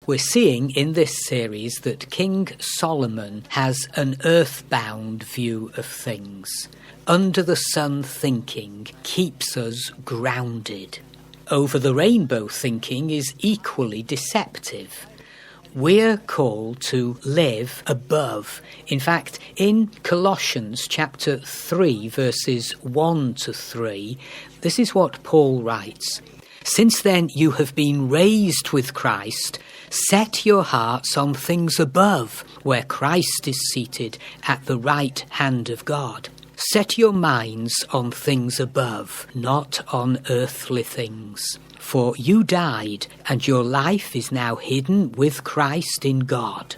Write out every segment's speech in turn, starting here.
We're seeing in this series that King Solomon has an earthbound view of things. Under the sun thinking keeps us grounded. Over the rainbow thinking is equally deceptive. We're called to live above. In fact, in Colossians chapter 3, verses 1 to 3, this is what Paul writes. Since then you have been raised with Christ. Set your hearts on things above, where Christ is seated at the right hand of God. Set your minds on things above, not on earthly things. For you died, and your life is now hidden with Christ in God.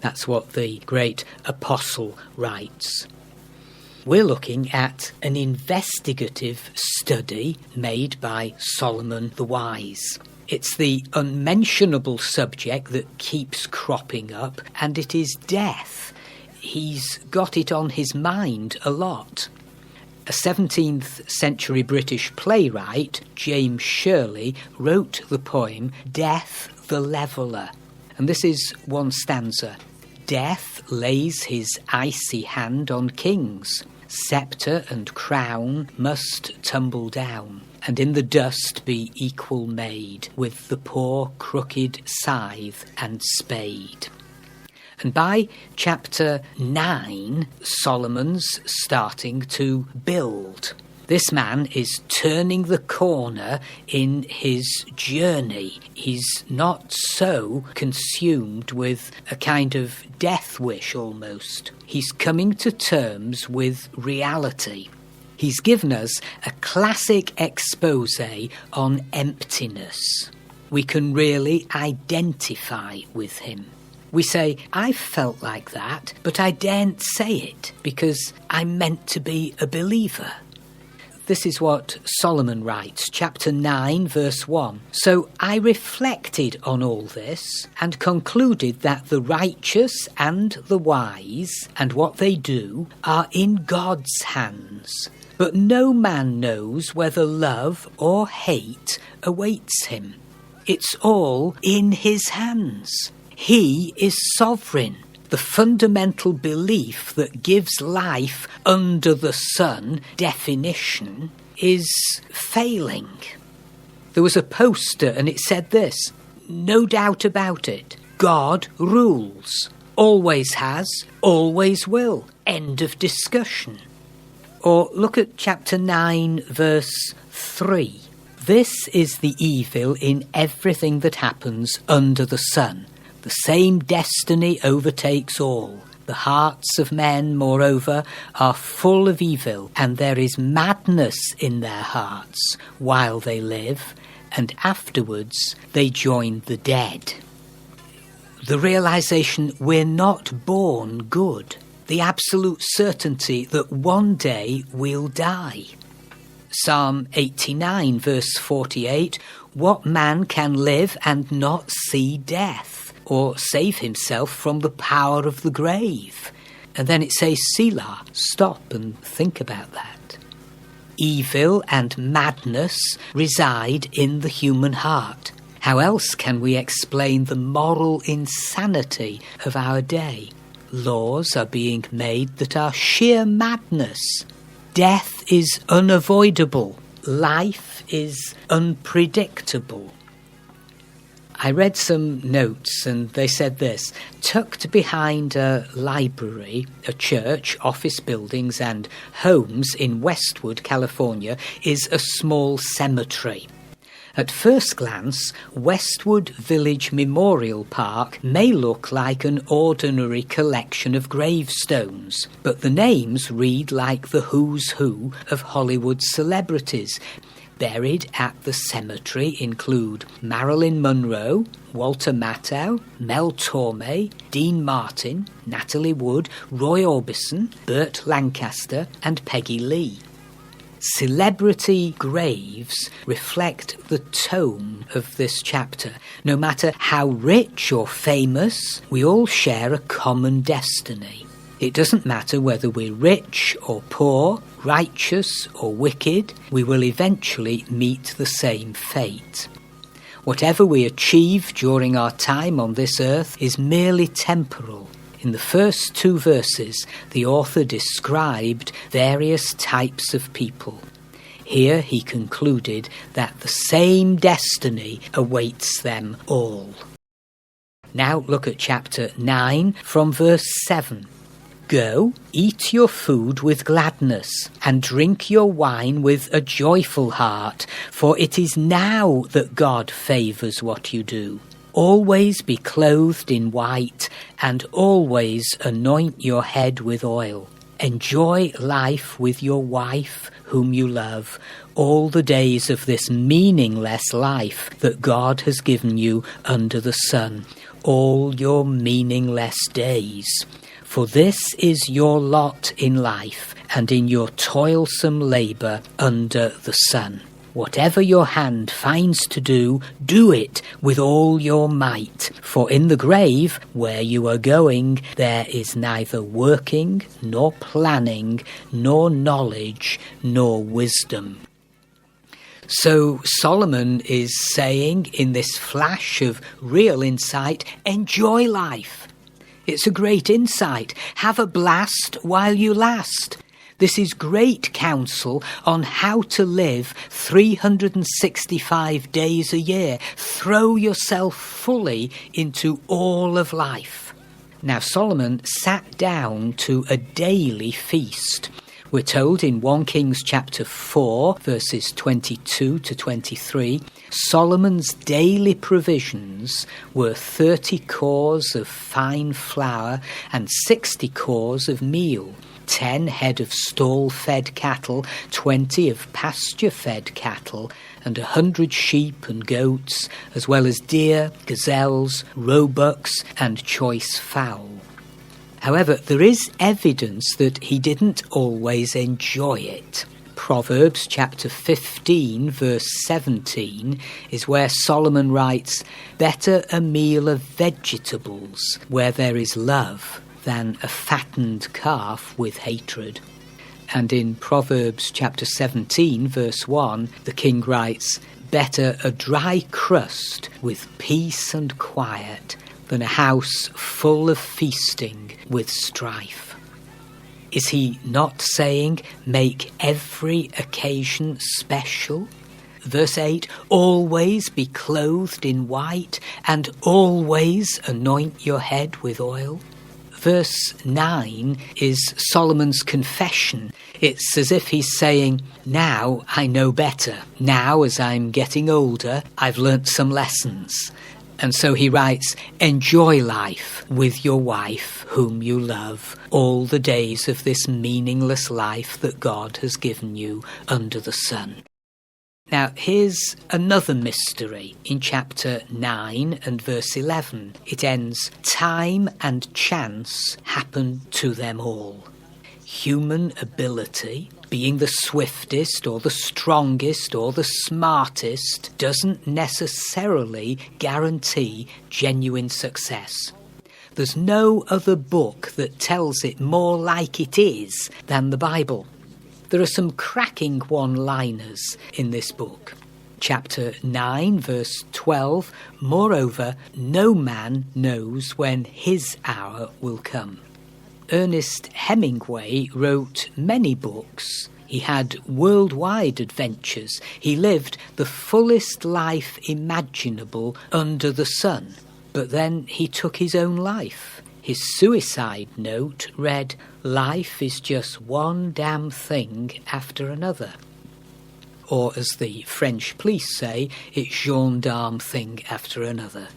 That's what the great apostle writes. We're looking at an investigative study made by Solomon the Wise. It's the unmentionable subject that keeps cropping up, and it is death. He's got it on his mind a lot. A 17th century British playwright, James Shirley, wrote the poem Death the Leveller. And this is one stanza. Death lays his icy hand on kings. Sceptre and crown must tumble down, and in the dust be equal made with the poor crooked scythe and spade. And by chapter 9, Solomon's starting to build. This man is turning the corner in his journey. He's not so consumed with a kind of death wish almost. He's coming to terms with reality. He's given us a classic expose on emptiness. We can really identify with him. We say, I felt like that, but I daren't say it because I'm meant to be a believer. This is what Solomon writes, chapter 9, verse 1. So I reflected on all this and concluded that the righteous and the wise and what they do are in God's hands. But no man knows whether love or hate awaits him. It's all in his hands. He is sovereign. The fundamental belief that gives life under the sun definition is failing. There was a poster and it said this, no doubt about it, God rules, always has, always will, end of discussion. Or look at chapter 9, verse 3. This is the evil in everything that happens under the sun. The same destiny overtakes all. The hearts of men, moreover, are full of evil, and there is madness in their hearts while they live, and afterwards they join the dead. The realization we're not born good. The absolute certainty that one day we'll die. Psalm 89, verse 48, what man can live and not see death? Or save himself from the power of the grave. And then it says, Selah, stop and think about that. Evil and madness reside in the human heart. How else can we explain the moral insanity of our day? Laws are being made that are sheer madness. Death is unavoidable. Life is unpredictable. I read some notes and they said this, tucked behind a library, a church, office buildings and homes in Westwood, California, is a small cemetery. At first glance, Westwood Village Memorial Park may look like an ordinary collection of gravestones, but the names read like the who's who of Hollywood celebrities. Buried at the cemetery include Marilyn Monroe, Walter Matthau, Mel Torme, Dean Martin, Natalie Wood, Roy Orbison, Burt Lancaster and Peggy Lee. Celebrity graves reflect the tone of this chapter. No matter how rich or famous, we all share a common destiny. It doesn't matter whether we're rich or poor, righteous or wicked, we will eventually meet the same fate. Whatever we achieve during our time on this earth is merely temporal. In the first 2 verses, the author described various types of people. Here he concluded that the same destiny awaits them all. Now look at chapter 9 from verse 7. Go, eat your food with gladness, and drink your wine with a joyful heart, for it is now that God favours what you do. Always be clothed in white, and always anoint your head with oil. Enjoy life with your wife, whom you love, all the days of this meaningless life that God has given you under the sun, all your meaningless days. For this is your lot in life, and in your toilsome labour under the sun. Whatever your hand finds to do, do it with all your might. For in the grave, where you are going, there is neither working, nor planning, nor knowledge, nor wisdom. So Solomon is saying in this flash of real insight, enjoy life. It's a great insight. Have a blast while you last. This is great counsel on how to live 365 days a year. Throw yourself fully into all of life. Now Solomon sat down to a daily feast. We're told in 1 Kings chapter 4, verses 22 to 23, Solomon's daily provisions were 30 cors of fine flour and 60 cors of meal, 10 head of stall-fed cattle, 20 of pasture-fed cattle, and 100 sheep and goats, as well as deer, gazelles, roebucks, and choice fowl. However, there is evidence that he didn't always enjoy it. Proverbs chapter 15, verse 17, is where Solomon writes, "Better a meal of vegetables where there is love than a fattened calf with hatred." And in Proverbs chapter 17, verse 1, the king writes, "Better a dry crust with peace and quiet than a house full of feasting with strife." Is he not saying, make every occasion special? Verse 8, always be clothed in white, and always anoint your head with oil. Verse 9 is Solomon's confession. It's as if he's saying, now I know better. Now, as I'm getting older, I've learnt some lessons. And so he writes, enjoy life with your wife, whom you love, all the days of this meaningless life that God has given you under the sun. Now, here's another mystery in chapter 9 and verse 11. It ends, time and chance happen to them all. Human ability, being the swiftest or the strongest or the smartest, doesn't necessarily guarantee genuine success. There's no other book that tells it more like it is than the Bible. There are some cracking one-liners in this book. Chapter 9, verse 12, moreover, no man knows when his hour will come. Ernest Hemingway wrote many books. He had worldwide adventures. He lived the fullest life imaginable under the sun. But then he took his own life. His suicide note read, "Life is just one damn thing after another." Or as the French police say, it's gendarme thing after another.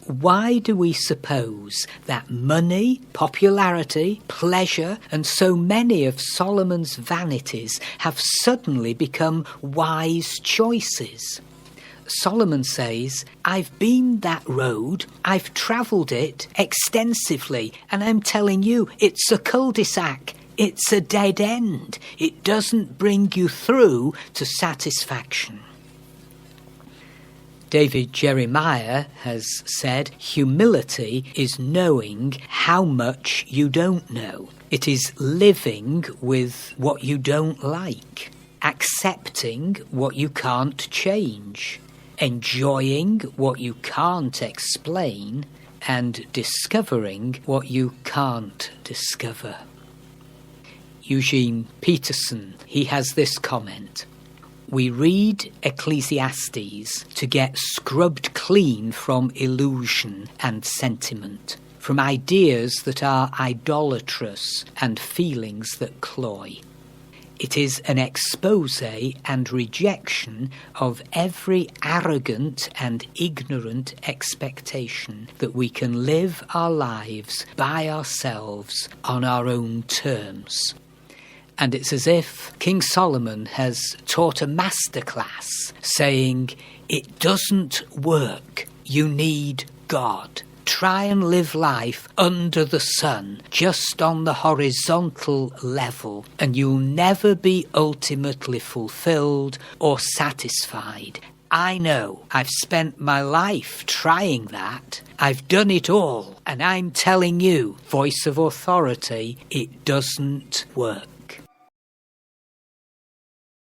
Why do we suppose that money, popularity, pleasure, and so many of Solomon's vanities have suddenly become wise choices? Solomon says, I've been that road, I've travelled it extensively, and I'm telling you, it's a cul-de-sac, it's a dead end. It doesn't bring you through to satisfaction. David Jeremiah has said, humility is knowing how much you don't know. It is living with what you don't like, accepting what you can't change, enjoying what you can't explain and discovering what you can't discover. Eugene Peterson, he has this comment: "We read Ecclesiastes to get scrubbed clean from illusion and sentiment, from ideas that are idolatrous and feelings that cloy. It is an expose and rejection of every arrogant and ignorant expectation that we can live our lives by ourselves on our own terms." And it's as if King Solomon has taught a masterclass, saying, it doesn't work. You need God. Try and live life under the sun, just on the horizontal level, and you'll never be ultimately fulfilled or satisfied. I know. I've spent my life trying that. I've done it all, and I'm telling you, voice of authority, it doesn't work.